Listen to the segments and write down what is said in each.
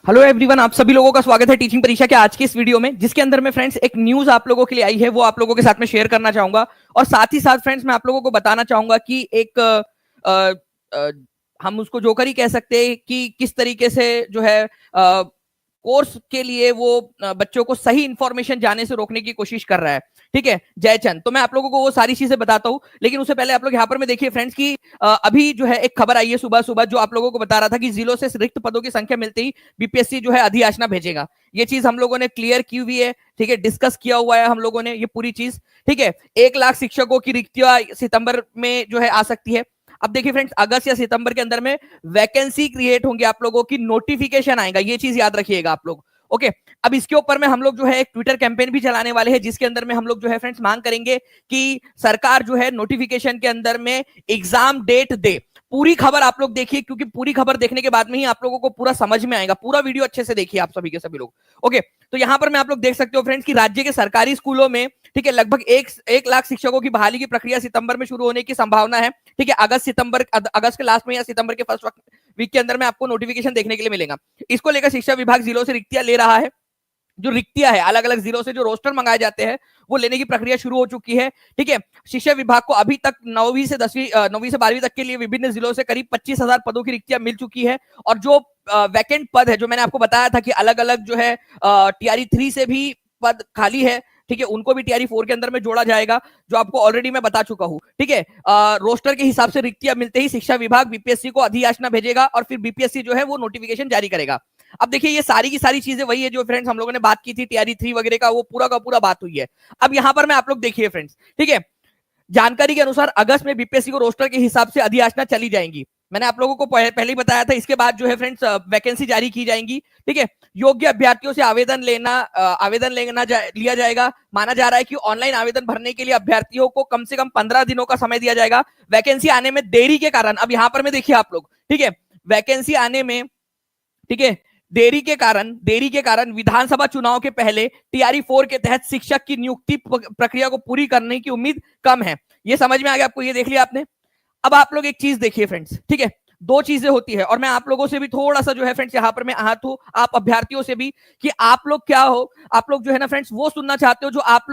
Hello everyone, आप सभी लोगों का स्वागत है टीचिंग परीक्षा के आज की इस वीडियो में, जिसके अंदर में फ्रेंड्स एक न्यूज आप लोगों के लिए आई है, वो आप लोगों के साथ में शेयर करना चाहूंगा। और साथ ही साथ फ्रेंड्स मैं आप लोगों को बताना चाहूंगा कि एक अ, अ, हम उसको जोकर ही कह सकते हैं कि किस तरीके से जो है कोर्स के लिए वो बच्चों को सही इंफॉर्मेशन जाने से रोकने की कोशिश कर रहा है। ठीक है जयचंद, तो मैं आप लोगों को वो सारी चीजें बताता हूं, लेकिन उससे पहले आप लोग यहाँ पर में देखिए फ्रेंड्स की अभी जो है एक खबर आई है सुबह सुबह, जो आप लोगों को बता रहा था कि जिलों से रिक्त पदों की संख्या मिलते ही बीपीएससी जो है अधियाचना भेजेगा। ये चीज हम लोगों ने क्लियर की हुई है, ठीक है, डिस्कस किया हुआ है हम लोगों ने ये पूरी चीज। ठीक है, 1 लाख शिक्षकों की रिक्तियां सितंबर में जो है आ सकती है। अब देखिए फ्रेंड्स, अगस्त या सितंबर के अंदर में वैकेंसी क्रिएट होंगे, आप लोगों की नोटिफिकेशन आएगा, ये चीज याद रखिएगा आप लोग। ओके, अब इसके ऊपर में हम लोग जो है एक ट्विटर कैंपेन भी चलाने वाले हैं, जिसके अंदर में हम लोग जो है फ्रेंड्स मांग करेंगे कि सरकार जो है नोटिफिकेशन के अंदर में एग्जाम डेट दे। पूरी खबर आप लोग देखिए, क्योंकि पूरी खबर देखने के बाद में ही आप लोगों को पूरा समझ में आएगा। पूरा वीडियो अच्छे से देखिए आप सभी के सभी लोग। ओके, तो यहां पर मैं आप लोग देख सकते हो फ्रेंड्स कि राज्य के सरकारी स्कूलों में, ठीक है, लगभग एक लाख शिक्षकों की बहाली की प्रक्रिया सितंबर में शुरू होने की संभावना है। ठीक है, अगस्त के लास्ट में या सितंबर के फर्स्ट वीक के अंदर में आपको नोटिफिकेशन देखने के लिए मिलेगा। इसको लेकर शिक्षा विभाग जिलों से रिक्तियां ले रहा है। जो रिक्तियां है अलग अलग जिलों से जो रोस्टर मंगाए जाते हैं, वो लेने की प्रक्रिया शुरू हो चुकी है। ठीक है, शिक्षा विभाग को अभी तक 9वीं से 12वीं तक के लिए विभिन्न जिलों से करीब 25,000 पदों की रिक्तियां मिल चुकी है। और जो वैकेंट पद है, जो मैंने आपको बताया था कि अलग अलग जो है टीआरई 3 से भी पद खाली है, ठीक है, उनको भी टीआरई 4 के अंदर में जोड़ा जाएगा, जो आपको ऑलरेडी मैं बता चुका हूं। ठीक है, रोस्टर के हिसाब से रिक्तियां मिलते ही शिक्षा विभाग बीपीएससी को अधियाचना भेजेगा और फिर बीपीएससी जो है वो नोटिफिकेशन जारी करेगा। अब देखिए, ये सारी की सारी चीजें वही है जो फ्रेंड्स हम लोगों ने बात की थी, टीआरई 3 वगैरह का वो पूरा का पूरा बात हुई है। अब यहां पर मैं आप लोग देखिए फ्रेंड्स, ठीक है, जानकारी के अनुसार अगस्त में बीपीएससी को रोस्टर के हिसाब से अधियाचना चली जाएंगी। मैंने आप लोगों को पहले ही बताया था। इसके बाद जो है फ्रेंड्स वैकेंसी जारी की जाएंगी। ठीक है, योग्य अभ्यर्थियों से आवेदन लिया जाएगा। माना जा रहा है कि ऑनलाइन आवेदन भरने के लिए अभ्यर्थियों को कम से कम 15 दिनों का समय दिया जाएगा। वैकेंसी आने में देरी के कारण, अब यहां पर में देखिए आप लोग, ठीक है, वैकेंसी आने में, ठीक है, देरी के कारण विधानसभा चुनाव के पहले टीआरई 4 के तहत शिक्षक की नियुक्ति प्रक्रिया को पूरी करने की उम्मीद कम है। ये समझ में आ गया आपको, ये देख लिया आपने। अब आप लोग एक चीज देखिए फ्रेंड्स, ठीक है, दो चीजें होती है, और मैं आप लोगों से भी थोड़ा सा जो है फ्रेंड्स यहां पर मैं आहत हूं, आप अभ्यर्थियों से भी, कि आप लोग क्या हो, आप लोग जो है ना फ्रेंड्स वो सुनना चाहते हो जो आप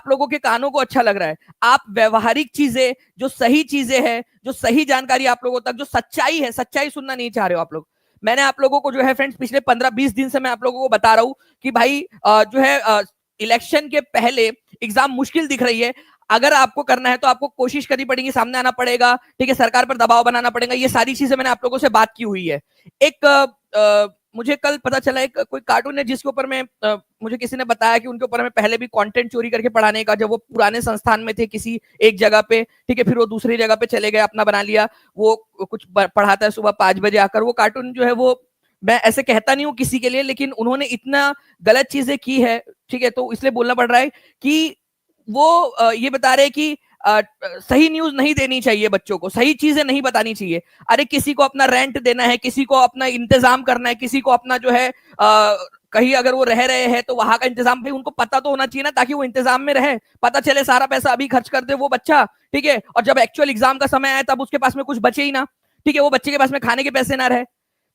लोगों के कानों को अच्छा लग रहा है। आप व्यवहारिक चीजें, जो सही चीजें हैं, जो सही जानकारी आप लोगों तक, जो सच्चाई है, सच्चाई सुनना नहीं चाह रहे हो आप लोग। मैंने आप लोगों को जो है फ्रेंड्स पिछले 15-20 दिन से मैं आप लोगों को बता रहा हूं कि भाई जो है इलेक्शन के पहले एग्जाम मुश्किल दिख रही है। अगर आपको करना है तो आपको कोशिश करनी पड़ेगी, सामने आना पड़ेगा, ठीक है, सरकार पर दबाव बनाना पड़ेगा। ये सारी चीजें मैंने आप लोगों से बात की हुई है। एक मुझे कल पता चला एक कोई कार्टून है जिसके ऊपर में मुझे किसी ने बताया कि उनके ऊपर में पहले भी कंटेंट चोरी करके पढ़ाने का, जब वो पुराने संस्थान में थे किसी एक जगह पे, ठीक है, फिर वो दूसरी जगह पे चले गए, अपना बना लिया, वो कुछ पढ़ाता है सुबह 5 बजे आकर। वो कार्टून जो है वो, मैं ऐसे कहता नहीं हूँ किसी के लिए, लेकिन उन्होंने इतना गलत चीजें की है, ठीक है, तो इसलिए बोलना पड़ रहा है कि वो ये बता रहे हैं कि सही न्यूज नहीं देनी चाहिए, बच्चों को सही चीजें नहीं बतानी चाहिए। अरे किसी को अपना रेंट देना है, किसी को अपना इंतजाम करना है, किसी को अपना जो है कहीं अगर वो रह रहे हैं तो वहां का इंतजाम भी उनको पता तो होना चाहिए ना, ताकि वो इंतजाम में रहे। पता चले सारा पैसा अभी खर्च कर दे वो बच्चा, ठीक है, और जब एक्चुअल एग्जाम का समय आए तब उसके पास में कुछ बचे ही ना, ठीक है, वो बच्चे के पास में खाने के पैसे ना रहे।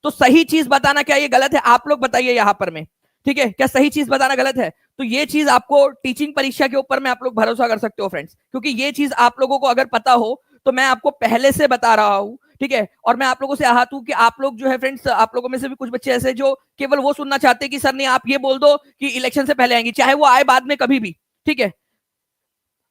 तो सही चीज बताना क्या ये गलत है? आप लोग बताइए यहां पर में, ठीक है, क्या सही चीज बताना गलत है? तो ये चीज आपको टीचिंग परीक्षा के ऊपर में आप लोग भरोसा कर सकते हो फ्रेंड्स, क्योंकि ये चीज आप लोगों को अगर पता हो तो मैं आपको पहले से बता रहा हूं, ठीक है। और मैं आप लोगों से आहत हूं कि आप लोग जो है फ्रेंड्स, आप लोगों में से भी कुछ बच्चे ऐसे जो केवल वो सुनना चाहते हैं कि सर नहीं आप ये बोल दो कि इलेक्शन से पहले आएंगी, चाहे वो आए बाद में कभी भी, ठीक है।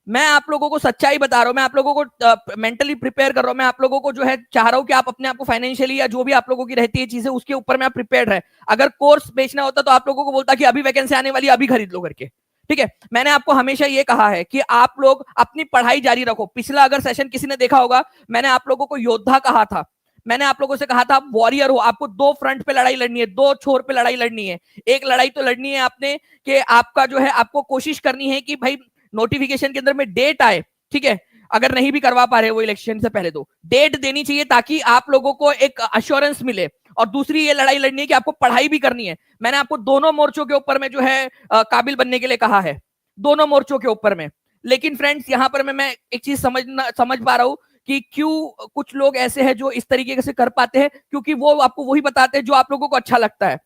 मैं आप लोगों को सच्चाई बता रहा हूं, मैं आप लोगों को मेंटली प्रिपेयर कर रहा हूं, मैं आप लोगों को जो है चाह रहा हूं कि आप अपने आप को फाइनेंशियली या जो भी आप लोगों की रहती है चीजें, उसके ऊपर में आप प्रिपेयर रहे। अगर कोर्स बेचना होता तो आप लोगों को बोलता कि अभी वैकेंसी आने वाली, अभी खरीद लो करके, ठीक है। मैंने आपको हमेशा ये कहा है कि आप लोग अपनी पढ़ाई जारी रखो। पिछला अगर सेशन किसी ने देखा होगा, मैंने आप लोगों को योद्धा कहा था, मैंने आप लोगों से कहा था आप वॉरियर हो, आपको दो फ्रंट पे लड़ाई लड़नी है, दो छोर पे लड़ाई लड़नी है। एक लड़ाई तो लड़नी है आपने कि आपका जो है आपको कोशिश करनी है कि भाई नोटिफिकेशन के अंदर में डेट आए, ठीक है, अगर नहीं भी करवा पा रहे वो इलेक्शन से पहले तो डेट देनी चाहिए ताकि आप लोगों को एक अश्योरेंस मिले। और दूसरी ये लड़ाई लड़नी है कि आपको पढ़ाई भी करनी है। मैंने आपको दोनों मोर्चों के ऊपर में जो है काबिल बनने के लिए कहा है, दोनों मोर्चों के ऊपर में। लेकिन फ्रेंड्स यहां पर मैं एक चीज समझ पा रहा हूं कि क्यों कुछ लोग ऐसे हैं जो इस तरीके से कर पाते हैं, क्योंकि वो आपको वही बताते हैं जो आप लोगों को अच्छा लगता है,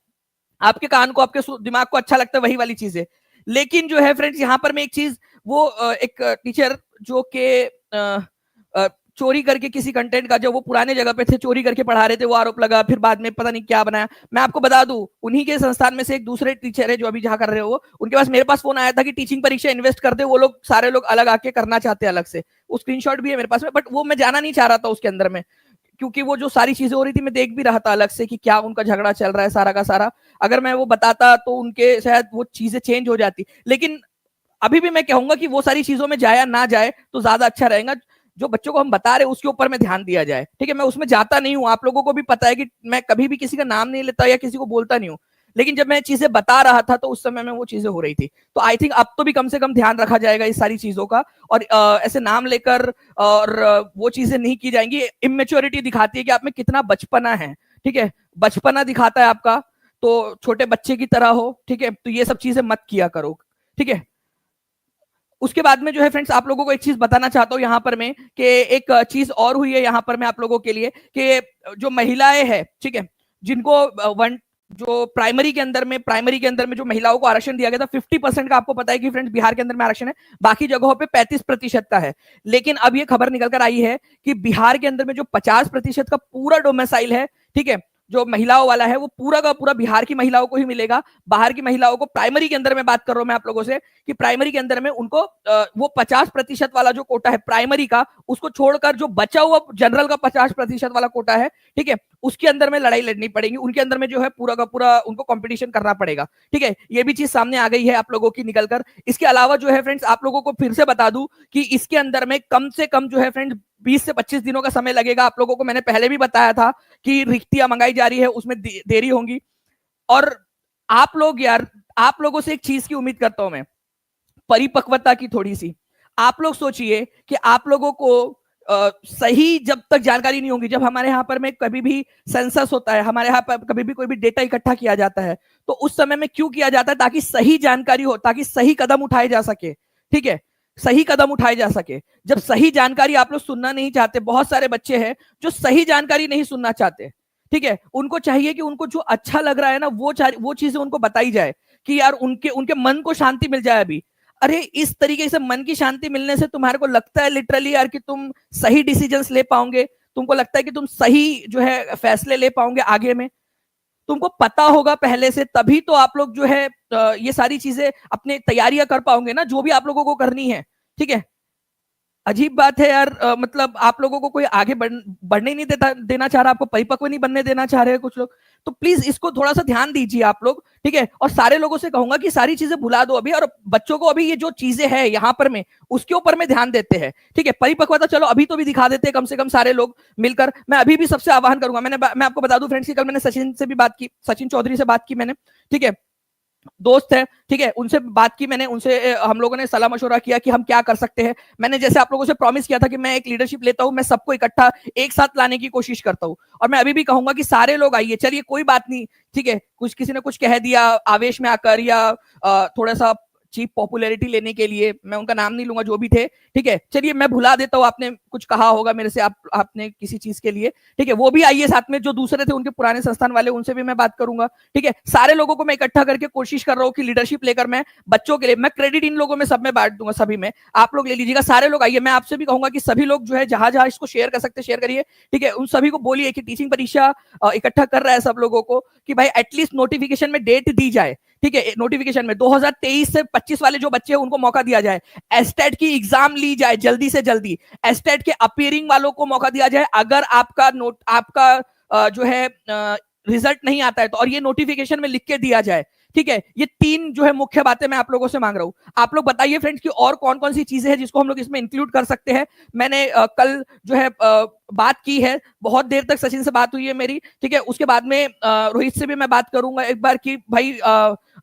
आपके कान को, आपके दिमाग को अच्छा लगता है वही वाली चीजें। लेकिन जो है फ्रेंड्स यहाँ पर मैं एक चीज, वो एक टीचर जो के चोरी करके किसी कंटेंट का, जो वो पुराने जगह पे थे, चोरी करके पढ़ा रहे थे, वो आरोप लगा, फिर बाद में पता नहीं क्या बनाया। मैं आपको बता दूं, उन्हीं के संस्थान में से एक दूसरे टीचर है जो अभी जहां कर रहे हो वो, उनके पास मेरे पास फोन आया था कि टीचिंग परीक्षा इन्वेस्ट कर दे, वो लोग सारे लोग अलग आके करना चाहते हैं अलग से। वो स्क्रीनशॉट भी है मेरे पास में, बट वो मैं जाना नहीं चाह रहा था उसके अंदर में, क्योंकि वो जो सारी चीजें हो रही थी मैं देख भी रहा था अलग से कि क्या उनका झगड़ा चल रहा है सारा का सारा। अगर मैं वो बताता तो उनके शायद वो चीजें चेंज हो जाती, लेकिन अभी भी मैं कहूंगा कि वो सारी चीजों में जाया ना जाए तो ज्यादा अच्छा रहेगा। जो बच्चों को हम बता रहे हैं उसके ऊपर में ध्यान दिया जाए, ठीक है। मैं उसमें जाता नहीं हूँ, आप लोगों को भी पता है कि मैं कभी भी किसी का नाम नहीं लेता या किसी को बोलता नहीं हूँ, लेकिन जब मैं चीजें बता रहा था तो उस समय में वो चीजें हो रही थी। तो आई थिंक अब तो भी कम से कम ध्यान रखा जाएगा इस सारी चीजों का, और ऐसे नाम लेकर और वो चीजें नहीं की जाएंगी। इमेच्योरिटी दिखाती है कि आप में कितना बचपना है, ठीक है, बचपना दिखाता है आपका, तो छोटे बच्चे की तरह हो, ठीक है। तो ये सब चीजें मत किया करो, ठीक है। उसके बाद में जो है फ्रेंड्स, आप लोगों को एक चीज बताना चाहता हूं यहाँ पर मैं, कि एक चीज और हुई है यहाँ पर मैं आप लोगों के लिए, कि जो महिलाएं हैं, ठीक है, जिनको वन जो प्राइमरी के अंदर में जो महिलाओं को आरक्षण दिया गया था 50% का, आपको पता है कि फ्रेंड्स बिहार के अंदर में आरक्षण है, बाकी जगहों पे 35% का है। लेकिन अब ये खबर निकल कर आई है कि बिहार के अंदर में जो 50% का पूरा डोमिसाइल है, ठीक है, जो महिलाओं वाला है, वो पूरा का पूरा बिहार की महिलाओं को ही मिलेगा। बाहर की महिलाओं को, प्राइमरी के अंदर में बात कर रहा हूं मैं आप लोगों से, कि प्राइमरी के अंदर में उनको वो 50% वाला जो कोटा है प्राइमरी का, उसको छोड़कर जो बचा हुआ जनरल का 50% वाला कोटा है, ठीक है, उसके अंदर में लड़ाई लड़नी पड़ेगी, उनके अंदर में जो है पूरा का पूरा उनको कंपटीशन करना पड़ेगा, ठीक है। ये भी चीज सामने आ गई है आप लोगों की निकलकर। इसके अलावा जो है फ्रेंड्स, आप लोगों को फिर से बता दूं कि इसके अंदर में कम से कम जो है फ्रेंड्स 20 से 25 दिनों का समय लगेगा। आप लोगों को मैंने पहले भी बताया था कि रिक्तियां मंगाई जा रही है, उसमें देरी होगी। और आप लोग यार, आप लोगों से एक चीज की उम्मीद करता हूं मैं, परिपक्वता की थोड़ी सी। आप लोग सोचिए कि आप लोगों को सही जब तक जानकारी नहीं होगी, जब हमारे यहाँ पर में कभी भी सेंसस होता है, हमारे यहाँ पर कभी भी कोई भी डेटा इकट्ठा किया जाता है, तो उस समय में क्यों किया जाता है? ताकि सही जानकारी हो, ताकि सही कदम उठाए जा सके, ठीक है, सही कदम उठाए जा सके। जब सही जानकारी आप लोग सुनना नहीं चाहते, बहुत सारे बच्चे हैं जो सही जानकारी नहीं सुनना चाहते, ठीक है, उनको चाहिए कि उनको जो अच्छा लग रहा है ना, वो चीजें उनको बताई जाए कि यार उनके उनके मन को शांति मिल जाए अभी। अरे इस तरीके से मन की शांति मिलने से तुम्हारे को लगता है लिटरली यार कि तुम सही डिसीजंस ले पाओगे? तुमको लगता है कि तुम सही जो है फैसले ले पाओगे आगे में? तुमको पता होगा पहले से, तभी तो आप लोग जो है ये सारी चीजें अपने तैयारियां कर पाओगे ना, जो भी आप लोगों को करनी है, ठीक है। अजीब बात है यार, मतलब आप लोगों को कोई आगे बढ़ने नहीं देना चाह रहा, आपको परिपक्व नहीं बनने देना चाह रहे हैं कुछ लोग। तो प्लीज इसको थोड़ा सा ध्यान दीजिए आप लोग, ठीक है। और सारे लोगों से कहूंगा कि सारी चीजें भुला दो अभी, और बच्चों को अभी ये जो चीजें हैं यहाँ पर में, उसके ऊपर में ध्यान देते हैं, ठीक है। परिपक्वता चलो अभी तो भी दिखा देते हैं कम से कम सारे लोग मिलकर। मैं अभी भी सबसे आह्वान करूंगा, मैं आपको बता दूं फ्रेंड्स कि कल मैंने सचिन से भी बात की, सचिन चौधरी से बात की मैंने, ठीक है, दोस्त है, ठीक है, उनसे बात की मैंने, उनसे हम लोगों ने सलाह मशवरा किया कि हम क्या कर सकते हैं। मैंने जैसे आप लोगों से प्रॉमिस किया था कि मैं एक लीडरशिप लेता हूं, मैं सबको इकट्ठा एक साथ लाने की कोशिश करता हूं, और मैं अभी भी कहूंगा कि सारे लोग आइए, चलिए कोई बात नहीं, ठीक है, कुछ किसी ने कुछ कह दिया आवेश में आकर, या थोड़ा सा चीप पॉपुलैरिटी लेने के लिए, मैं उनका नाम नहीं लूंगा, जो भी थे, ठीक है, चलिए मैं भुला देता हूँ, आपने कुछ कहा होगा मेरे से, आपने किसी चीज के लिए, ठीक है, वो भी आइए साथ में, जो दूसरे थे उनके पुराने संस्थान वाले, उनसे भी मैं बात करूंगा, ठीक है। सारे लोगों को मैं इकट्ठा करके कोशिश कर रहा हूँ कि लीडरशिप लेकर मैं बच्चों के लिए, मैं क्रेडिट इन लोगों में सब में बांट दूंगा, सभी में आप लोग ले लीजिएगा, सारे लोग आइए। मैं आपसे भी कहूंगा कि सभी लोग जो है जहां जहां इसको शेयर कर सकते शेयर करिए, ठीक है। उन सभी को बोलिए कि टीचिंग परीक्षा इकट्ठा कर रहा है सब लोगों को, कि भाई एटलीस्ट नोटिफिकेशन में डेट दी जाए, ठीक है, नोटिफिकेशन में 2023 से 25 वाले जो बच्चे हैं उनको मौका दिया जाए, एस्टेट की एग्जाम ली जाए जल्दी से जल्दी, एस्टेट के अपीयरिंग वालों को मौका दिया जाए। अगर आपका जो है रिजल्ट नहीं आता है तो, और ये नोटिफिकेशन में लिख के दिया जाए, ठीक है। ये 3 जो है मुख्य बातें मैं आप लोगों से मांग रहा हूं। आप लोग बताइए फ्रेंड्स कि और कौन कौन सी चीजें हैं जिसको हम लोग इसमें इंक्लूड कर सकते हैं। मैंने कल जो है बात की है, बहुत देर तक सचिन से बात हुई है मेरी, ठीक है। उसके बाद में रोहित से भी मैं बात करूंगा एक बार कि भाई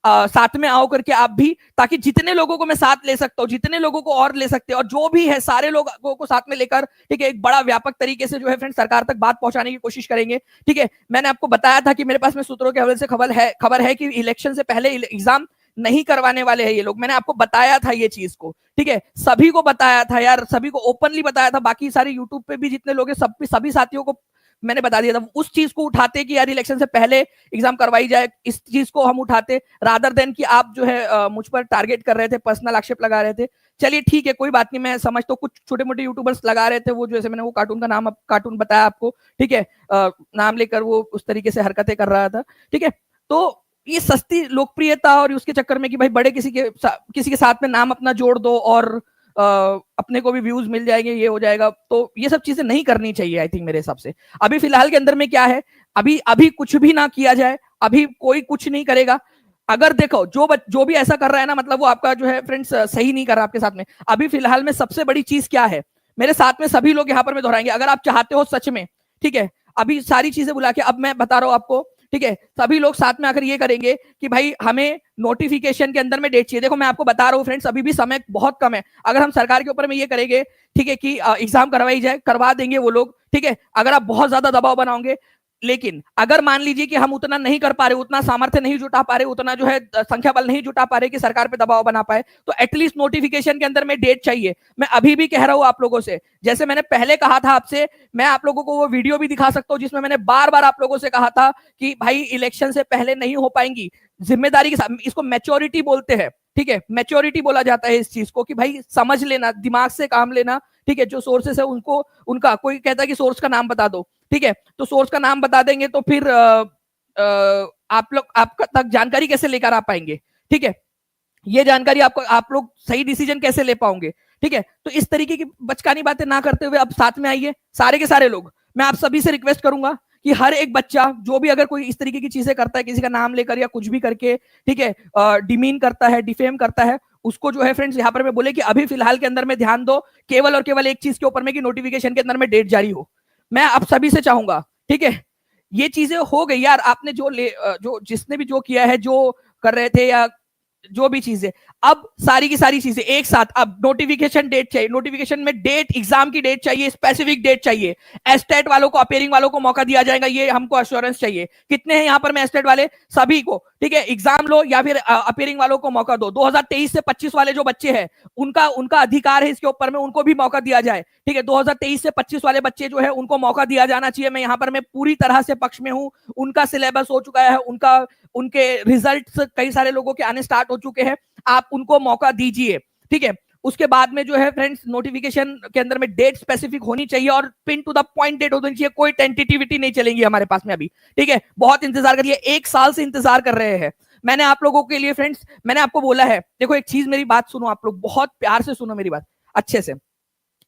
साथ में आओ करके आप भी, ताकि जितने लोगों को मैं साथ ले सकता हूँ, जितने लोगों को और ले सकते हैं, और जो भी है सारे लोगों को साथ में लेकर, ठीक है, एक बड़ा व्यापक तरीके से जो है फ्रेंड सरकार तक बात पहुंचाने की कोशिश करेंगे, ठीक है। मैंने आपको बताया था कि मेरे पास में सूत्रों के हवाले से खबर है कि इलेक्शन से पहले एग्जाम नहीं करवाने वाले हैं ये लोग। मैंने आपको बताया था ये चीज को, ठीक है, सभी को बताया था यार, सभी को ओपनली बताया था। बाकी सारे यूट्यूब पे भी जितने लोग हैं सब सभी साथियों को मैंने बता दिया था। उस चीज को उठाते कि यार इलेक्शन से पहले एग्जाम करवाई जाए, इस चीज को हम उठाते रादर देन कि आप जो है मुझ पर टारगेट कर रहे थे, पर्सनल आक्षेप लगा रहे थे। चलिए ठीक है, कोई बात नहीं, मैं समझ तो कुछ छोटे मोटे यूट्यूबर्स लगा रहे थे, वो जैसे मैंने वो कार्टून का नाम कार्टून बताया आपको, ठीक है, नाम लेकर वो उस तरीके से हरकतें कर रहा था, ठीक है। तो ये सस्ती लोकप्रियता और उसके चक्कर में कि भाई बड़े किसी के साथ में नाम अपना जोड़ दो और अपने को भी व्यूज मिल जाएंगे, ये हो जाएगा, तो ये सब चीजें नहीं करनी चाहिए आई थिंक मेरे हिसाब से। अभी फिलहाल के अंदर में क्या है, अभी अभी कुछ भी ना किया जाए, अभी कोई कुछ नहीं करेगा। अगर देखो जो भी ऐसा कर रहा है ना, मतलब वो आपका जो है फ्रेंड्स सही नहीं कर रहा आपके साथ में। अभी फिलहाल में सबसे बड़ी चीज क्या है, मेरे साथ में सभी लोग यहाँ पर मैं दोहराएंगे, अगर आप चाहते हो सच में, ठीक है, अभी सारी चीजें बुला के अब मैं बता रहा हूं आपको, ठीक है, सभी लोग साथ में आकर ये करेंगे कि भाई हमें नोटिफिकेशन के अंदर में डेट चाहिए। देखो मैं आपको बता रहा हूँ फ्रेंड्स, अभी भी समय बहुत कम है। अगर हम सरकार के ऊपर में ये करेंगे, ठीक है, कि एग्जाम करवाई जाए, करवा देंगे वो लोग, ठीक है, अगर आप बहुत ज्यादा दबाव बनाओगे। लेकिन अगर मान लीजिए कि हम उतना नहीं कर पा रहे, उतना सामर्थ्य नहीं जुटा पा रहे, उतना जो है संख्या बल नहीं जुटा पा रहे कि सरकार पे दबाव बना पाए, तो एटलीस्ट नोटिफिकेशन के अंदर में डेट चाहिए। मैं अभी भी कह रहा हूं आप लोगों से, जैसे मैंने पहले कहा था आपसे, मैं आप लोगों को वो वीडियो भी दिखा सकता हूं जिसमें मैंने बार बार आप लोगों से कहा था कि भाई इलेक्शन से पहले नहीं हो पाएंगी, जिम्मेदारी के साथ। इसको मैच्योरिटी बोलते हैं, ठीक है, मैच्योरिटी बोला जाता है इस चीज को, कि भाई समझ लेना, दिमाग से काम लेना, ठीक है। जो सोर्सेस है उनको, उनका कोई कहता है कि सोर्स का नाम बता दो, ठीक है, तो सोर्स का नाम बता देंगे तो फिर आप लोग आपका तक जानकारी कैसे लेकर आ पाएंगे, ठीक है, ये जानकारी आपको, आप लोग सही डिसीजन कैसे ले पाओगे, ठीक है। तो इस तरीके की बचकानी बातें ना करते हुए अब साथ में आइए सारे के सारे लोग। मैं आप सभी से रिक्वेस्ट करूंगा कि हर एक बच्चा जो भी अगर कोई इस तरीके की चीजें करता है, किसी का नाम लेकर या कुछ भी करके, ठीक है, डिमीन करता है, डिफेम करता है, उसको जो है फ्रेंड्स यहाँ पर मैं बोले कि अभी फिलहाल के अंदर में ध्यान दो केवल और केवल एक चीज के ऊपर में कि नोटिफिकेशन के अंदर में डेट जारी हो। मैं आप सभी से चाहूंगा, ठीक है, ये चीजें हो गई यार, आपने जो जिसने भी जो किया है, जो कर रहे थे या जो भी चीजें, अब सारी की सारी चीजें एक साथ, अब नोटिफिकेशन डेट चाहिए, नोटिफिकेशन में डेट, एग्जाम की डेट चाहिए, स्पेसिफिक डेट चाहिए। एस्टेट वालों को, अपेयरिंग वालों को मौका दिया जाएगा, ये हमको अश्योरेंस चाहिए। कितने हैं यहाँ पर में एस्टेट वाले, सभी को, ठीक है, एग्जाम लो या फिर अपेयरिंग वालों को मौका दो। 2023 से 25 वाले जो बच्चे हैं उनका उनका अधिकार है इसके ऊपर में, उनको भी मौका दिया जाए, ठीक है। 2023 से 25 वाले बच्चे जो है उनको मौका दिया जाना चाहिए। मैं यहाँ पर मैं पूरी तरह से पक्ष में हूँ। उनका सिलेबस हो चुका है, उनके रिजल्ट कई सारे लोगों के आने स्टार्ट हो चुके हैं, आप उनको मौका दीजिए, ठीक है। उसके बाद में जो है फ्रेंड्स नोटिफिकेशन के अंदर में डेट स्पेसिफिक होनी चाहिए और pin to the point date होनी चाहिए, कोई टेंटेटिविटी नहीं चलेंगी हमारे पास में अभी, ठीक है। बहुत इंतजार करिए, 1 साल से इंतजार कर रहे हैं। मैंने आप लोगों के लिए फ्रेंड्स, मैंने आपको बोला है, देखो एक चीज मेरी बात सुनो, आप लोग बहुत प्यार से सुनो मेरी बात अच्छे से।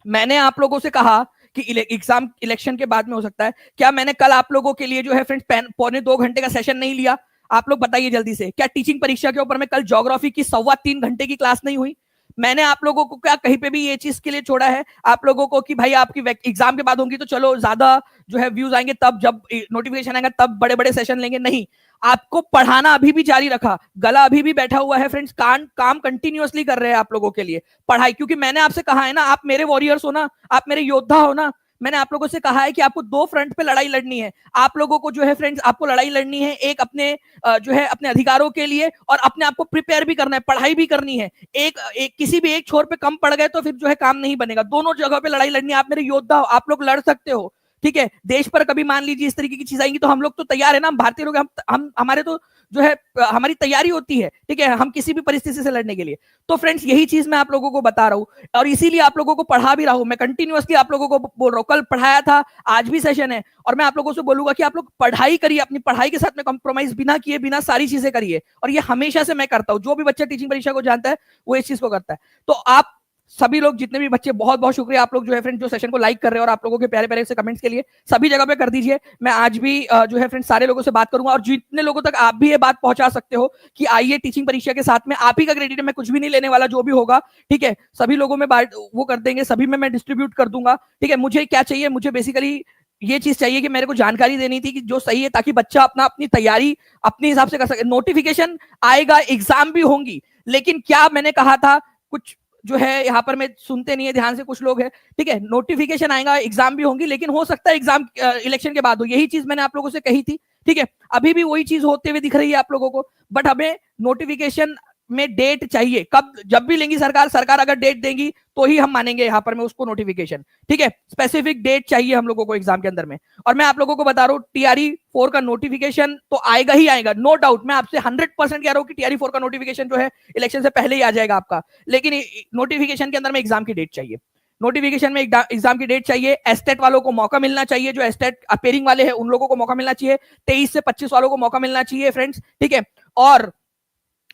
मैंने आप लोगों से कहा कि एग्जाम इलेक्शन के बाद में हो सकता है, क्या मैंने कल आप लोगों के लिए जो है फ्रेंड्स 2.25 घंटे का सेशन नहीं लिया? आप लोग बताइए जल्दी से, क्या टीचिंग परीक्षा के ऊपर में कल ज्योग्राफी की 3.25 घंटे की क्लास नहीं हुई? मैंने आप लोगों को क्या कहीं पे भी ये चीज के लिए छोड़ा है आप लोगों को कि भाई आपकी एग्जाम के बाद होंगी तो चलो ज्यादा जो है व्यूज आएंगे, तब जब नोटिफिकेशन आएगा तब बड़े बड़े सेशन लेंगे? नहीं, आपको पढ़ाना अभी भी जारी रखा, गला अभी भी बैठा हुआ है फ्रेंड्स, काम कंटिन्यूअसली कर रहे हैं आप लोगों के लिए पढ़ाई, क्योंकि मैंने आपसे कहा है ना, आप मेरे वॉरियर्स हो ना, आप मेरे योद्धा हो ना। मैंने आप लोगों से कहा है कि आपको 2 फ्रंट पे लड़ाई लड़नी है। आप लोगों को जो है फ्रेंड्स, आपको लड़ाई लड़नी है, एक अपने जो है अपने अधिकारों के लिए, और अपने आप को प्रिपेयर भी करना है, पढ़ाई भी करनी है। एक किसी भी एक छोर पे कम पड़ गए तो फिर जो है काम नहीं बनेगा, दोनों जगह पे लड़ाई लड़नी है। आप मेरे योद्धा हो, आप लोग लड़ सकते हो, ठीक है। देश पर कभी मान लीजिए इस तरीके की चीज आएंगी तो हम लोग तो तैयार है ना, हम भारतीय लोग, हम हमारे तो जो है हमारी तैयारी होती है, ठीक है, हम किसी भी परिस्थिति से लड़ने के लिए। तो फ्रेंड्स यही चीज मैं आप लोगों को बता रहा हूं और इसीलिए आप लोगों को पढ़ा भी रहा हूं, मैं कंटिन्यूअसली आप लोगों को बोल रहा हूं। कल पढ़ाया था, आज भी सेशन है, और मैं आप लोगों से बोलूंगा कि आप लोग पढ़ाई करिए, अपनी पढ़ाई के साथ में कॉम्प्रोमाइज बिना किए बिना सारी चीजें करिए। और ये हमेशा से मैं करता हूं, जो भी बच्चा टीचिंग परीक्षा को जानता है वो इस चीज को करता है। तो आप सभी लोग, जितने भी बच्चे, बहुत बहुत शुक्रिया आप लोग जो है फ्रेंड जो सेशन को लाइक कर रहे हैं, और आप लोगों के प्यारे प्यारे से कमेंट्स के लिए सभी जगह पे कर दीजिए। मैं आज भी जो है फ्रेंड सारे लोगों से बात करूंगा, और जितने लोगों तक आप भी ये बात पहुंचा सकते हो कि आइए टीचिंग परीक्षा के साथ में, आप ही का क्रेडिट है, मैं कुछ भी नहीं लेने वाला, जो भी होगा, ठीक है, सभी लोगों में वो कर देंगे, सभी में मैं डिस्ट्रीब्यूट कर दूंगा, ठीक है। मुझे क्या चाहिए, मुझे बेसिकली ये चीज चाहिए कि मेरे को जानकारी देनी थी कि जो सही है, ताकि बच्चा अपनी तैयारी अपने हिसाब से कर सके। नोटिफिकेशन आएगा, एग्जाम भी होंगी, लेकिन क्या मैंने कहा था, कुछ जो है यहाँ पर मैं सुनते नहीं है ध्यान से कुछ लोग हैं, ठीक है। नोटिफिकेशन आएगा, एग्जाम भी होंगी, लेकिन हो सकता है एग्जाम इलेक्शन के बाद हो, यही चीज मैंने आप लोगों से कही थी, ठीक है। अभी भी वही चीज होते हुए दिख रही है आप लोगों को, बट हमें नोटिफिकेशन में डेट चाहिए, कब जब भी लेंगी सरकार अगर डेट देंगी तो ही हम मानेंगे यहाँ पर मैं उसको नोटिफिकेशन, ठीक है। स्पेसिफिक डेट चाहिए हम लोगों को एग्जाम के अंदर में। और मैं आप लोगों को बता रहा हूँ टीआरई 4 का नोटिफिकेशन तो आएगा ही आएगा, नो डाउट। मैं आपसे 100% कह रहा हूँ कि टीआरई 4 का नोटिफिकेशन जो है इलेक्शन से पहले ही आ जाएगा आपका, लेकिन नोटिफिकेशन के अंदर में एग्जाम की डेट चाहिए, नोटिफिकेशन में एग्जाम की डेट चाहिए। एस्टेट वालों को मौका मिलना चाहिए, जो एस्टेट अपेयरिंग वाले हैं उन लोगों को मौका मिलना चाहिए, 23 से 25 वालों को मौका मिलना चाहिए फ्रेंड्स, ठीक है। और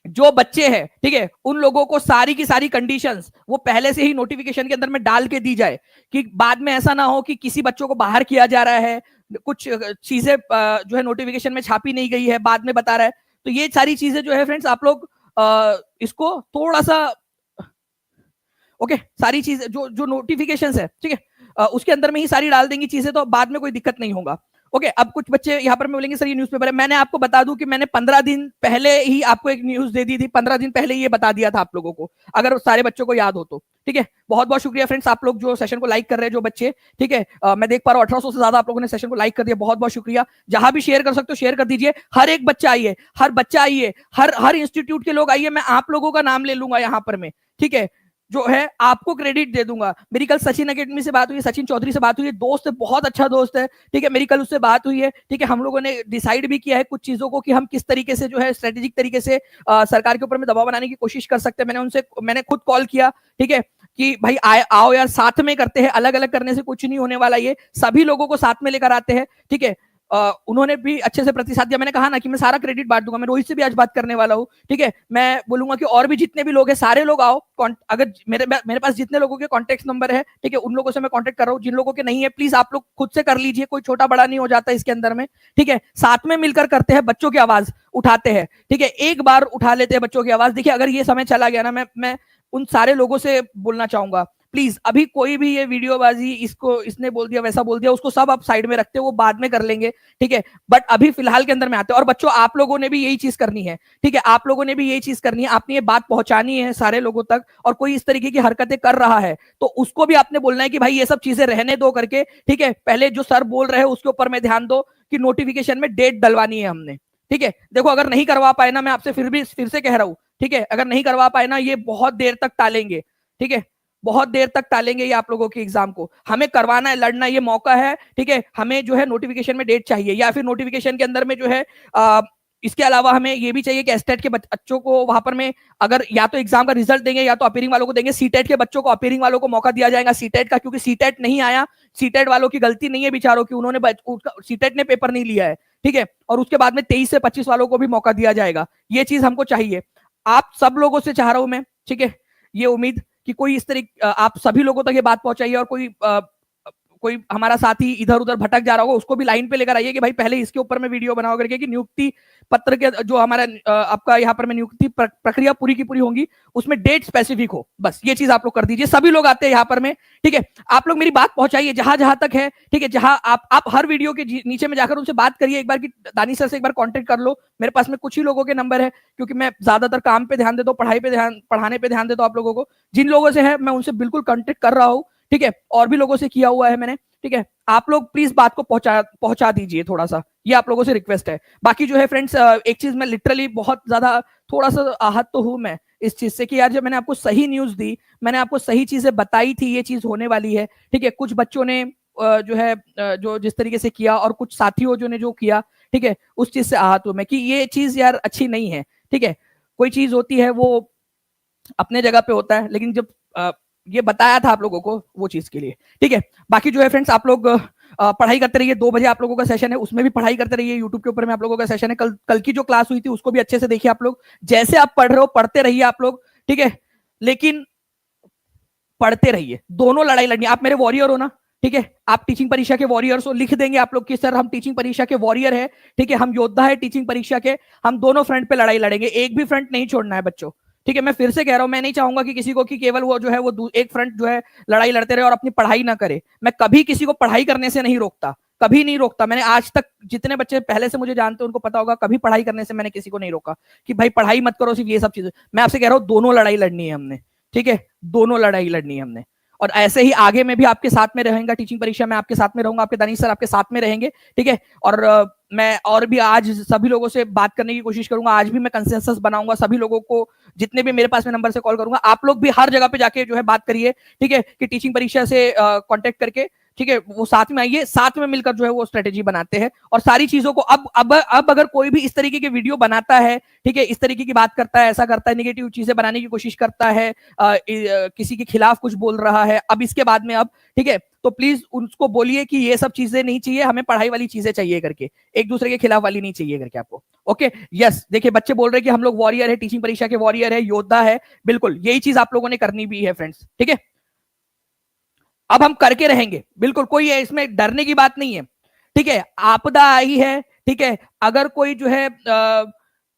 जो बच्चे हैं, ठीक है, उन लोगों को सारी की सारी कंडीशंस वो पहले से ही नोटिफिकेशन के अंदर में डाल के दी जाए, कि बाद में ऐसा ना हो कि किसी बच्चों को बाहर किया जा रहा है, कुछ चीजें जो है नोटिफिकेशन में छापी नहीं गई है, बाद में बता रहा है। तो ये सारी चीजें जो है फ्रेंड्स आप लोग इसको थोड़ा सा ओके, सारी चीजें जो जो नोटिफिकेशंस है, ठीक है, उसके अंदर में ही सारी डाल देंगी चीजें, तो बाद में कोई दिक्कत नहीं होगा। ओके, अब कुछ बच्चे यहाँ पर मैं बोलेंगे सर ये न्यूज़पेपर है। मैंने आपको बता दूं कि मैंने 15 दिन पहले ही आपको एक न्यूज दे दी थी, 15 दिन पहले ये बता दिया था आप लोगों को, अगर सारे बच्चों को याद हो तो, ठीक है। बहुत बहुत शुक्रिया फ्रेंड्स, आप लोग जो सेशन को लाइक कर रहे हैं, जो बच्चे, ठीक है, मैं देख पा रहा हूँ 1800 से ज्यादा आप लोगों ने सेशन को लाइक कर दिया, बहुत बहुत शुक्रिया। जहां भी शेयर कर सकते हो शेयर कर दीजिए, हर एक बच्चा आइए, हर बच्चा आइए, हर इंस्टीट्यूट के लोग आइए, मैं आप लोगों का नाम ले लूंगा यहाँ पर में, ठीक है, जो है आपको क्रेडिट दे दूंगा। मेरी कल सचिन अकेडमी से बात हुई, सचिन चौधरी से बात हुई, दोस्त है, बहुत अच्छा दोस्त है, ठीक है, मेरी कल उससे बात हुई है, ठीक है। हम लोगों ने डिसाइड भी किया है कुछ चीजों को कि हम किस तरीके से जो है स्ट्रेटेजिक तरीके से सरकार के ऊपर में दबाव बनाने की कोशिश कर सकते हैं। मैंने खुद कॉल किया, ठीक है, कि भाई आओ यार साथ में करते हैं, अलग अलग करने से कुछ नहीं होने वाला, ये सभी लोगों को साथ में लेकर आते हैं, ठीक है। उन्होंने भी अच्छे से प्रतिसाद दिया। मैंने कहा ना कि मैं सारा क्रेडिट बांट दूंगा, मैं रोहित से भी आज बात करने वाला हूँ, ठीक है। मैं बोलूंगा कि और भी जितने भी लोग हैं सारे लोग आओ, अगर मेरे पास जितने लोगों के कॉन्टेक्ट नंबर है, ठीक है, उन लोगों से मैं कॉन्टेक्ट कर रहा हूँ। जिन लोगों के नहीं है प्लीज आप लोग खुद से कर लीजिए, कोई छोटा बड़ा नहीं हो जाता इसके अंदर में, ठीक है। साथ में मिलकर करते हैं, बच्चों की आवाज उठाते हैं, ठीक है, एक बार उठा लेते हैं बच्चों की आवाज। देखिए अगर ये समय चला गया ना, मैं उन सारे लोगों से बोलना चाहूंगा, प्लीज अभी कोई भी ये वीडियोबाजी, इसने बोल दिया वैसा बोल दिया, उसको सब आप साइड में रखते हो, वो बाद में कर लेंगे, ठीक है। बट अभी फिलहाल के अंदर में आते हैं। और बच्चों आप लोगों ने भी यही चीज करनी है, ठीक है, आप लोगों ने भी यही चीज करनी है, आपने ये बात पहुंचानी है सारे लोगों तक। और कोई इस तरीके की हरकतें कर रहा है तो उसको भी आपने बोलना है कि भाई ये सब चीजें रहने दो करके, ठीक है। पहले जो सर बोल रहे हैं उसके ऊपर में ध्यान दो कि नोटिफिकेशन में डेट डलवानी है हमने, ठीक है। देखो अगर नहीं करवा पाए ना, मैं आपसे फिर से कह रहा हूं, ठीक है, अगर नहीं करवा पाए ना, ये बहुत देर तक टालेंगे, ठीक है, बहुत देर तक टालेंगे ये आप लोगों के एग्जाम को। हमें करवाना है, लड़ना, ये मौका है, ठीक है। हमें जो है नोटिफिकेशन में डेट चाहिए, या फिर नोटिफिकेशन के अंदर में जो है इसके अलावा हमें ये भी चाहिए कि एस्टेट के बच्चों को वहां पर में अगर या तो एग्जाम का रिजल्ट देंगे या तो अपीयरिंग वालों को देंगे। सीटेट के बच्चों को अपीयरिंग वालों को मौका दिया जाएगा सीटेट का, क्योंकि सीटेट नहीं आया, सीटेट वालों की गलती नहीं है बेचारों की, उन्होंने सीटेट ने पेपर नहीं लिया है, ठीक है। और उसके बाद में 23 से 25 वालों को भी मौका दिया जाएगा, ये चीज हमको चाहिए। आप सब लोगों से चाह रहा हूं मैं, ठीक है, ये उम्मीद कि कोई इस तरीके आप सभी लोगों तक ये बात पहुंचाइए। और कोई हमारा साथी इधर उधर भटक जा रहा होगा उसको भी लाइन पे लेकर आइए कि भाई पहले इसके ऊपर में वीडियो बनाओ करके, कि नियुक्ति पत्र के जो हमारा आपका यहाँ पर में नियुक्ति प्रक्रिया पूरी की पूरी होंगी, उसमें डेट स्पेसिफिक हो, बस ये चीज आप लोग कर दीजिए। सभी लोग आते हैं यहाँ पर में, ठीक है, आप लोग मेरी बात पहुंचाइए जहां जहां तक है, ठीक है। जहां आप हर वीडियो के नीचे में जाकर उनसे बात करिए एक बार कि दानिश सर से एक बार कॉन्टेक्ट कर लो। मेरे पास में कुछ ही लोगों के नंबर है, क्योंकि मैं ज्यादातर काम पे ध्यान देता हूँ, पढ़ाने पे ध्यान देता हूँ आप लोगों को। जिन लोगों से है मैं उनसे बिल्कुल कॉन्टेक्ट कर रहा हूँ, ठीक है, और भी लोगों से किया हुआ है मैंने, ठीक है। आप लोग प्लीज बात को पहुंचा दीजिए थोड़ा सा, ये आप लोगों से रिक्वेस्ट है। बाकी जो है फ्रेंड्स, एक चीज मैं लिटरली बहुत ज्यादा थोड़ा सा आहत तो हूं मैं इस चीज से कि यार जब मैंने आपको सही न्यूज दी, मैंने आपको सही चीजें बताई थी ये चीज होने वाली है, ठीक है, कुछ बच्चों ने जो है जो जिस तरीके से किया और कुछ साथियों जो ने जो किया, ठीक है, उस चीज से आहत हूं मैं कि ये चीज यार अच्छी नहीं है, ठीक है। कोई चीज होती है वो अपने जगह पे होता है, लेकिन जब ये बताया था आप लोगों को वो चीज के लिए, ठीक है। बाकी जो है फ्रेंड्स आप लोग पढ़ाई करते रहिए, 2 बजे आप लोगों का सेशन है, उसमें भी पढ़ाई करते रहिए। यूट्यूब के ऊपर में आप लोगों का सेशन है, कल की जो क्लास हुई थी उसको भी अच्छे से देखिए आप लोग। जैसे आप पढ़ रहे हो पढ़ते रहिए आप लोग, ठीक है, लेकिन पढ़ते रहिए। दोनों लड़ाई लड़नी, आप मेरे वॉरियर हो ना, ठीक है, आप टीचिंग परीक्षा के वॉरियर्स हो, लिख देंगे आप लोग कि सर हम टीचिंग परीक्षा के वॉरियर है, ठीक है, हम योद्धा है टीचिंग परीक्षा के, हम दोनों फ्रंट पे लड़ाई लड़ेंगे, एक भी फ्रंट नहीं छोड़ना है बच्चों, ठीक है। मैं फिर से कह रहा हूं, मैं नहीं चाहूंगा कि किसी को कि केवल वो जो है वो एक फ्रंट जो है लड़ाई लड़ते रहे और अपनी पढ़ाई ना करे। मैं कभी किसी को पढ़ाई करने से नहीं रोकता, कभी नहीं रोकता। मैंने आज तक जितने बच्चे पहले से मुझे जानते हैं उनको पता होगा, कभी पढ़ाई करने से मैंने किसी को नहीं रोका कि भाई पढ़ाई मत करो, सिर्फ ये सब चीजें। मैं आपसे कह रहा हूं दोनों लड़ाई लड़नी है हमने, ठीक है, दोनों लड़ाई लड़नी है हमने। और ऐसे ही आगे में भी आपके साथ में रहेंगे, टीचिंग परीक्षा में आपके साथ में रहूंगा, आपके दानिश सर आपके साथ में रहेंगे, ठीक है। और मैं और भी आज सभी लोगों से बात करने की कोशिश करूंगा, आज भी मैं कंसेंसस बनाऊंगा, सभी लोगों को जितने भी मेरे पास में नंबर से कॉल करूंगा, आप लोग भी हर जगह पे जाके जो है बात करिए, ठीक है, कि टीचिंग परीक्षा से कांटेक्ट करके, ठीक है, वो साथ में आइए, साथ में मिलकर जो है वो स्ट्रेटेजी बनाते हैं और सारी चीजों को अब अगर कोई भी इस तरीके के वीडियो बनाता है, ठीक है, इस तरीके की बात करता है, ऐसा करता है, निगेटिव चीजें बनाने की कोशिश करता है, किसी के खिलाफ कुछ बोल रहा है, अब इसके बाद में अब, ठीक है, तो प्लीज उसको बोलिए कि ये सब चीजें नहीं चाहिए, हमें पढ़ाई वाली चीजें चाहिए करके, एक दूसरे के खिलाफ वाली नहीं चाहिए करके आपको। ओके, यस, देखिए बच्चे बोल रहे हैं कि हम लोग वॉरियर है, टीचिंग परीक्षा के वॉरियर है, योद्धा है, बिल्कुल यही चीज आप लोगों ने करनी भी है फ्रेंड्स, ठीक है, अब हम करके रहेंगे, बिल्कुल कोई इसमें डरने की बात नहीं है, ठीक है, आपदा आई है, ठीक है, अगर कोई जो है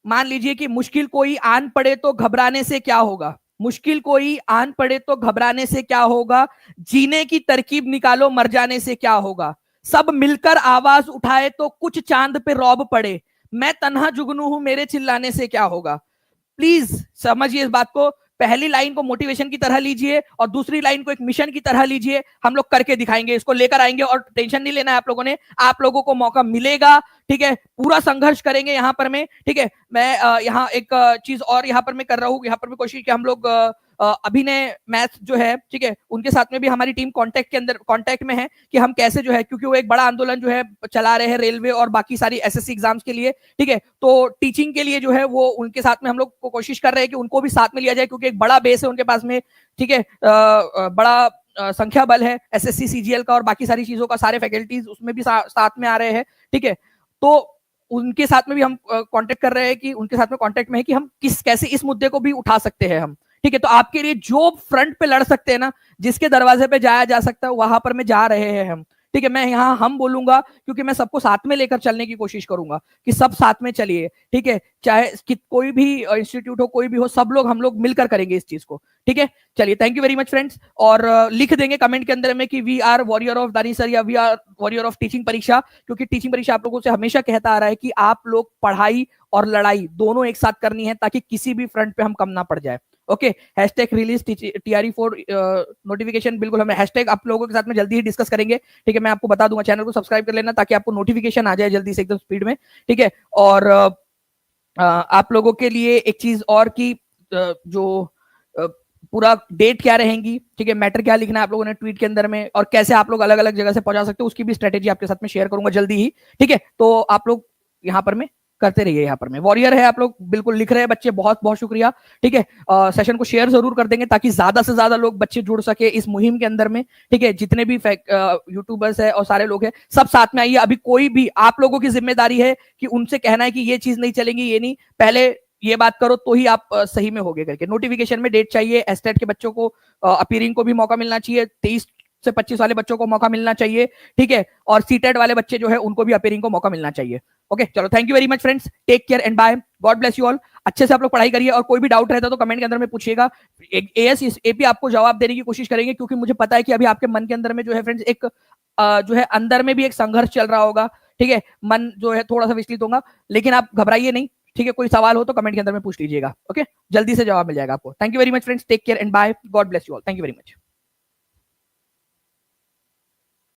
मान लीजिए कि मुश्किल कोई आन पड़े तो घबराने से क्या होगा, मुश्किल कोई आन पड़े तो घबराने से क्या होगा, जीने की तरकीब निकालो मर जाने से क्या होगा, सब मिलकर आवाज उठाए तो कुछ चांद पे रौब पड़े, मैं तन्हा जुगनू हूं मेरे चिल्लाने से क्या होगा। प्लीज समझिए इस बात को, पहली लाइन को मोटिवेशन की तरह लीजिए और दूसरी लाइन को एक मिशन की तरह लीजिए, हम लोग करके दिखाएंगे, इसको लेकर आएंगे और टेंशन नहीं लेना है आप लोगों ने, आप लोगों को मौका मिलेगा, ठीक है, पूरा संघर्ष करेंगे यहाँ पर मैं, ठीक है, मैं यहाँ एक चीज और यहाँ पर मैं कर रहा हूँ, यहाँ पर भी कोशिश कि हम लोग अभिनय मैथ जो है, ठीक है, उनके साथ में भी हमारी टीम कांटेक्ट में है कि हम कैसे जो है, क्योंकि वो एक बड़ा आंदोलन जो है चला रहे हैं रेलवे और बाकी सारी एसएससी एग्जाम्स के लिए, ठीक है, तो टीचिंग के लिए जो है वो उनके साथ में हम लोग को कोशिश कर रहे हैं कि उनको भी साथ में लिया जाए, क्योंकि एक बड़ा बेस है उनके पास में, ठीक है, बड़ा संख्या बल है एसएससी सीजीएल का और बाकी सारी चीजों का, सारे फैकल्टीज उसमें भी साथ में आ रहे हैं, ठीक है, तो उनके साथ में भी हम कांटेक्ट कर रहे हैं कि उनके साथ में कांटेक्ट में है कि हम कैसे इस मुद्दे को भी उठा सकते हैं हम, ठीक है, तो आपके लिए जो फ्रंट पे लड़ सकते हैं ना, जिसके दरवाजे पे जाया जा सकता है वहां पर में जा रहे हैं हम, ठीक है, मैं यहाँ हम बोलूंगा क्योंकि मैं सबको साथ में लेकर चलने की कोशिश करूंगा कि सब साथ में चलिए, ठीक है, चाहे कोई भी इंस्टीट्यूट हो, कोई भी हो, सब लोग हम लोग मिलकर करेंगे इस चीज को, ठीक है, चलिए, thank you very much friends, और लिख देंगे कमेंट के अंदर में कि we are warrior of Dani sir या we are warrior of teaching परीक्षा, क्योंकि टीचिंग परीक्षा आप लोगों से हमेशा कहता आ रहा है कि आप लोग पढ़ाई और लड़ाई दोनों एक साथ करनी है ताकि किसी भी फ्रंट पे हम कम ना पड़ जाए। Okay, hashtag release TRE4 notification, बिल्कुल हम हैशटैग आप लोगों के साथ में जल्दी ही डिस्कस करेंगे, ठीक है, मैं आपको बता दूंगा, चैनल को सब्सक्राइब कर लेना ताकि आपको नोटिफिकेशन आ जाए जल्दी से एकदम स्पीड में, ठीक है, और आप लोगों के लिए एक चीज और की जो पूरा डेट क्या रहेंगी, ठीक है, मैटर क्या लिखना है आप लोगों ने ट्वीट के अंदर में और कैसे आप लोग अलग अलग जगह से पहुंचा सकते हो उसकी भी स्ट्रेटेजी आपके साथ में शेयर करूंगा जल्दी ही, ठीक है, तो आप लोग यहाँ पर में करते रहिए, यहाँ पर में वॉरियर है आप लोग, बिल्कुल लिख रहे हैं बच्चे, बहुत बहुत शुक्रिया, ठीक है, सेशन को शेयर जरूर कर देंगे ताकि ज्यादा से ज्यादा लोग बच्चे जुड़ सके इस मुहिम के अंदर में, ठीक है, जितने भी यूट्यूबर्स है और सारे लोग हैं सब साथ में आइए, अभी कोई भी आप लोगों की जिम्मेदारी है कि उनसे कहना है कि ये चीज नहीं चलेंगी, ये नहीं, पहले ये बात करो तो ही आप सही में होगे करके, नोटिफिकेशन में डेट चाहिए, एस्टेट के बच्चों को अपीयरिंग को भी मौका मिलना चाहिए, 23 से 25 वाले बच्चों को मौका मिलना चाहिए, ठीक है, और सीटेड वाले बच्चे जो है उनको भी अपीयरिंग को मौका मिलना चाहिए। ओके, चलो, thank you very much friends, take care and bye, God bless you all, अच्छे से आप लोग पढ़ाई करिए और कोई भी डाउट रहता तो कमेंट के अंदर में पूछिएगा, एएस एपी आपको जवाब देने की कोशिश करेंगे, क्योंकि मुझे पता है कि अभी आपके मन के अंदर में जो है फ्रेंड्स एक जो है अंदर में भी एक संघर्ष चल रहा होगा, ठीक है, मन जो है थोड़ा सा विचलित होगा, लेकिन आप घबराइए नहीं, ठीक है, कोई सवाल हो तो कमेंट के अंदर में पूछ लीजिएगा, ओके, जल्दी से जवाब मिल जाएगा आपको। Thank you very much friends, take care and bye, God bless you all, thank you very much.